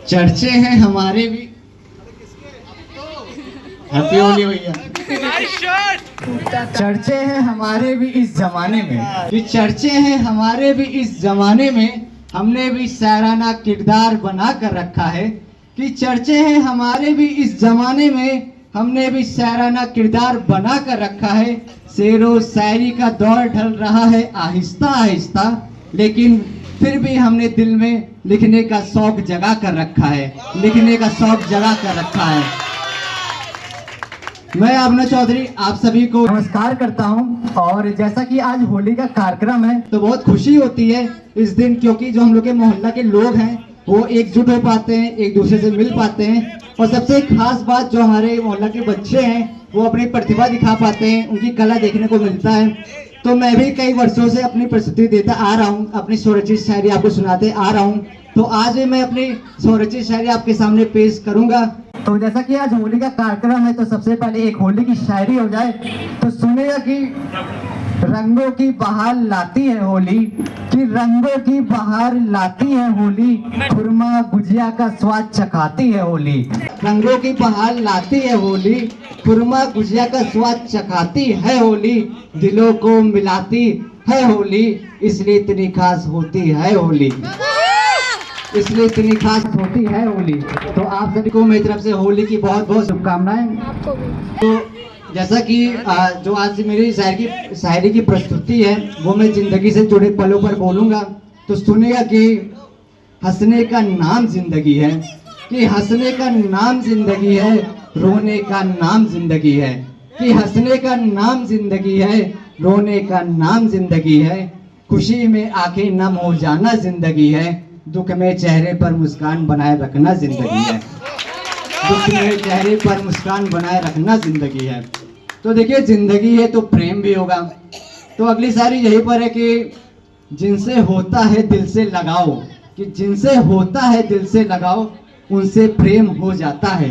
चर्चे हैं हमारे भी। हैप्पी होली भैया। चर्चे हैं हमारे भी इस जमाने में, कि चर्चे हैं हमारे भी इस जमाने में, हमने भी सैराना किरदार बना कर रखा है। कि चर्चे हैं हमारे भी इस जमाने में, हमने भी सैराना किरदार बना कर रखा है। शेरो शायरी का दौर ढल रहा है आहिस्ता आहिस्ता, लेकिन फिर भी हमने दिल में लिखने का शौक जगा कर रखा है, लिखने का शौक जगा कर रखा है। मैं अभिनव चौधरी आप सभी को नमस्कार करता हूं। और जैसा कि आज होली का कार्यक्रम है तो बहुत खुशी होती है इस दिन, क्योंकि जो हम लोग के मोहल्ला के लोग हैं वो एकजुट हो पाते हैं, एक दूसरे से मिल पाते हैं। और सबसे खास बात, जो हमारे मोहल्ला के बच्चे हैं वो अपनी प्रतिभा दिखा पाते हैं, उनकी कला देखने को मिलता है। तो मैं भी कई वर्षों से अपनी प्रस्तुति देता आ रहा हूँ, अपनी स्वरचित शायरी आपको सुनाते आ रहा हूँ। तो आज भी मैं अपनी स्वरचित शायरी आपके सामने पेश करूंगा। तो जैसा कि आज होली का कार्यक्रम है तो सबसे पहले एक होली की शायरी हो जाए तो सुनेगा कि रंगों की बहार लाती है होली, कि रंगों की बहार लाती है होली, खुरमा गुजिया का स्वाद चखाती है होली। रंगों की बहार लाती है होली, खुरमा गुजिया का स्वाद चखाती है होली, दिलों को मिलाती है होली, इसलिए इतनी खास होती है होली, इसलिए इतनी खास होती है होली। तो आप सभी को मेरी तरफ से होली की बहुत बहुत शुभकामनाएं। तो जैसा कि जो आज मेरी शायरी की प्रस्तुति है वो मैं जिंदगी से जुड़े पलों पर बोलूंगा। तो सुनिएगा कि हंसने का नाम जिंदगी है, कि हंसने का नाम जिंदगी है, रोने का नाम जिंदगी है, कि हंसने का नाम जिंदगी है, रोने का नाम जिंदगी है, खुशी में आंखें नम हो जाना जिंदगी है, दुख में चेहरे पर मुस्कान बनाए रखना जिंदगी है, दुख में चेहरे पर मुस्कान बनाए रखना जिंदगी है। तो देखिए जिंदगी है तो प्रेम भी होगा। तो अगली शायरी यही पर है कि जिनसे होता है दिल से लगाओ, कि जिनसे होता है दिल से लगाओ, उनसे प्रेम हो जाता है,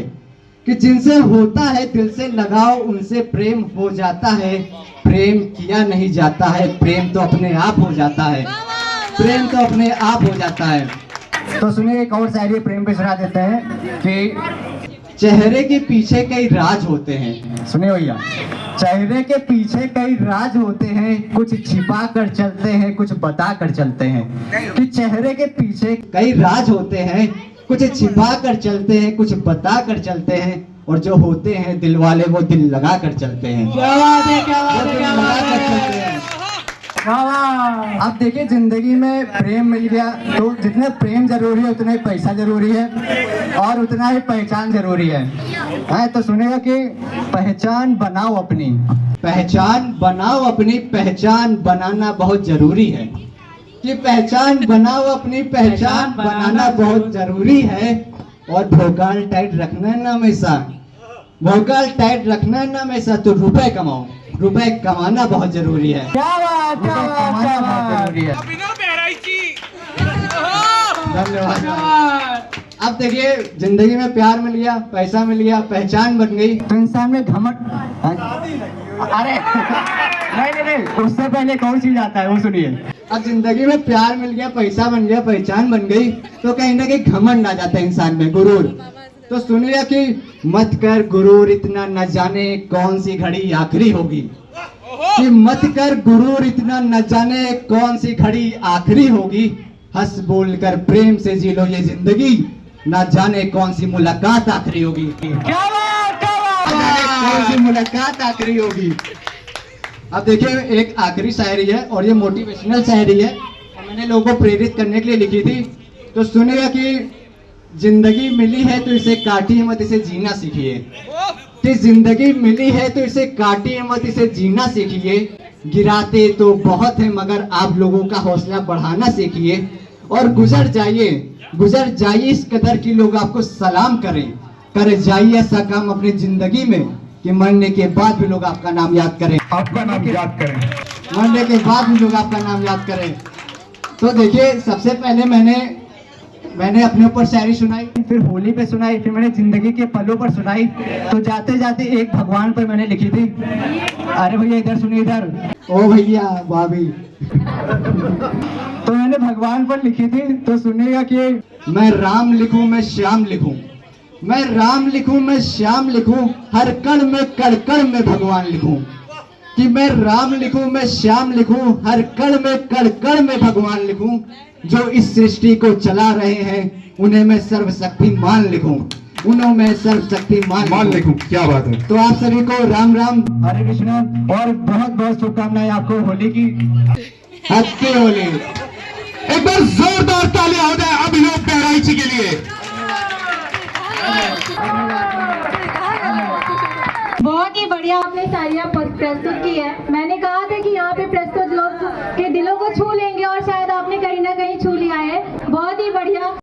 कि जिनसे होता है दिल से लगाओ, उनसे प्रेम हो जाता है, प्रेम किया नहीं जाता है, प्रेम तो अपने आप हो जाता है, प्रेम तो अपने आप हो जाता है। तो सुनिए एक और शायरी प्रेम पे सुना देते हैं कि चेहरे के पीछे कई राज होते हैं। सुनिए भैया, चेहरे के पीछे कई राज होते हैं, कुछ छिपा कर चलते हैं, कुछ बता कर चलते हैं। कि चेहरे के पीछे कई राज होते हैं, कुछ छिपा कर चलते हैं, कुछ बता कर चलते हैं, और जो होते हैं दिल वाले वो दिल लगा कर चलते हैं। क्या बात है, क्या बात है, क्या बात है। अब देखिए जिंदगी में प्रेम मिल गया तो जितना प्रेम जरूरी है उतना ही पैसा जरूरी है और उतना ही पहचान जरूरी है। तो सुनेगा कि पहचान बनाओ अपनी, पहचान बनाओ अपनी, पहचान बनाना बहुत जरूरी है, कि पहचान बनाओ अपनी, पहचान बनाना बहुत जरूरी है। और भोकाल टाइट रखना है ना हमेशा, भोकाल टाइट रखना है ना हमेशा, तो रुपए कमाओ, रुपए कमाना बहुत जरूरी है। क्या बात, क्या बात, क्या बात जरूरी है। धन्यवाद। अब देखिए जिंदगी में प्यार मिल गया, पैसा मिल गया, पहचान बन गई, तो इंसान में घमंड, अरे नहीं, उससे पहले कौन चीज आता है वो सुनिए। अब जिंदगी में प्यार मिल गया, पैसा बन गया, पहचान बन गई, तो कहीं ना कहीं घमंड आ जाता है इंसान में, गुरूर। तो सुनिए कि मत कर गुरूर इतना, न जाने कौन सी घड़ी आखिरी होगी, कि मत कर गुरूर इतना, न जाने कौन सी घड़ी आखिरी होगी, हंस बोल कर प्रेम से जी लो ये जिंदगी, न जाने कौन सी मुलाकात आखिरी होगी, क्या बात, कौन सी मुलाकात आखिरी होगी। अब देखिए एक आखिरी शायरी है और ये मोटिवेशनल शायरी है और मैंने लोगों को प्रेरित करने के लिए लिखी थी। तो सुनिएगा कि जिंदगी मिली है तो इसे काटिए मत, इसे जीना सीखिए, कि जिंदगी मिली है तो इसे काटिए मत, इसे जीना सीखिए, गिराते तो बहुत है मगर आप लोगों का हौसला बढ़ाना सीखिए, और गुजर जाइए इस कदर कि लोग आपको सलाम करें, कर जाइए ऐसा काम अपनी जिंदगी में कि मरने के बाद भी लोग आपका नाम याद करें, आपका नाम याद करें, मरने के बाद भी लोग आपका नाम याद करें। तो देखिए सबसे पहले मैंने अपने ऊपर शायरी सुनाई, फिर होली पे सुनाई, फिर मैंने जिंदगी के पलों पर सुनाई। तो जाते जाते एक भगवान पर मैंने लिखी थी। अरे भैया इधर सुनिए, इधर, ओ भैया भाभी। तो मैंने भगवान पर लिखी थी। तो सुनिएगा कि मैं राम लिखूं मैं श्याम लिखूं, मैं राम लिखूं मैं श्याम लिखूं, हर कण में कण में भगवान लिखूं। कि मैं राम लिखूं मैं श्याम लिखूं, हर कण में कण में भगवान लिखूं। जो इस सृष्टि को चला रहे हैं उन्हें मैं सर्वशक्तिमान लिखूं, उन्हें मैं सर्वशक्तिमान लिखूं। क्या बात है। तो आप सभी को राम राम, हरे कृष्ण और बहुत बहुत शुभकामनाएं आपको होली की। हैप्पी होली। एक बार जोरदार तालियां हो जाए अभिनव बहराइची के लिए। बहुत ही बढ़िया आपने साड़ियाँ प्रस्तुत की है।